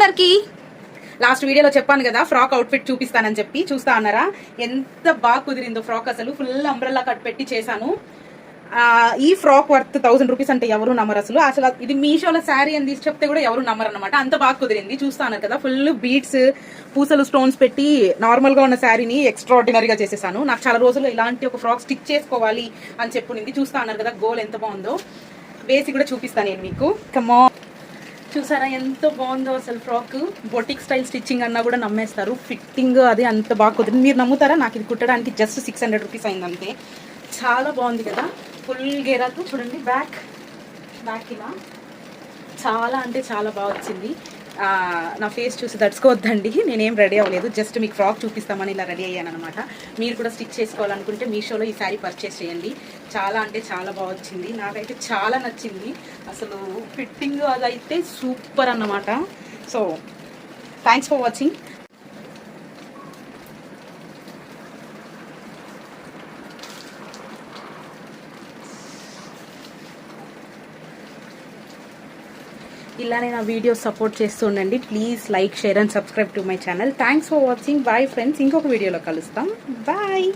అందరికి లాస్ట్ వీడియోలో చెప్పాను కదా ఫ్రాక్ అవుట్ఫిట్ చూపిస్తానని చెప్పి చూస్తా అన్నారా ఎంత బాగా కుదిరిందో ఫ్రాక్ అసలు ఫుల్ అంబ్రెల్లా కట్ పెట్టి చేశాను ఈ ఫ్రాక్ వర్త్ 1000 రూపీస్ అంటే ఎవరు నమ్మరు అసలు ఇది మీషోలో శారీ అని తీసి చెప్తే కూడా ఎవరు నమ్మరు అనమాట అంత బాగా కుదిరింది చూస్తాను కదా ఫుల్ బీడ్స్ పూసలు స్టోన్స్ పెట్టి నార్మల్ గా ఉన్న శారీని ఎక్స్ట్రాడినరీగా చేసేసాను నాకు చాలా రోజులు ఇలాంటి ఒక ఫ్రాక్ స్టిచ్ చేసుకోవాలి అని చెప్పునింది చూస్తా అన్నారు కదా గోల్ ఎంత బాగుందో వేసి కూడా చూపిస్తాను నేను మీకు కమా చూసారా ఎంత బాగుందో అసలు ఫ్రాక్ బొటిక్ స్టైల్ స్టిచ్చింగ్ అన్నా కూడా నమ్మేస్తారు ఫిట్టింగ్ అది అంత బాగా కుదిరింది మీరు నమ్ముతారా నాకు ఇది కుట్టడానికి జస్ట్ 600 రూపీస్ అయిందంతే చాలా బాగుంది కదా ఫుల్ గేరాతో చూడండి బ్యాక్ ఇలా చాలా అంటే చాలా బాగా వచ్చింది నా ఫేస్ చూసి దడుచుకోవద్దండి నేనేం రెడీ అవ్వలేదు జస్ట్ మీకు ఫ్రాక్ చూపిస్తామని ఇలా రెడీ అయ్యాను అనమాట మీరు కూడా స్టిచ్ చేసుకోవాలనుకుంటే మీషోలో ఈ శారీ పర్చేస్ చేయండి చాలా అంటే చాలా బాగా వచ్చింది నాకైతే చాలా నచ్చింది అసలు ఫిట్టింగ్ అదైతే సూపర్ అన్నమాట సో థ్యాంక్స్ ఫర్ వాచింగ్ ఇలానే నా వీడియోస్ సపోర్ట్ చేస్తూ ఉండండి please like share and subscribe to my channel thanks for watching bye friends ఇంకొక వీడియోలో కలుస్తాం బాయ్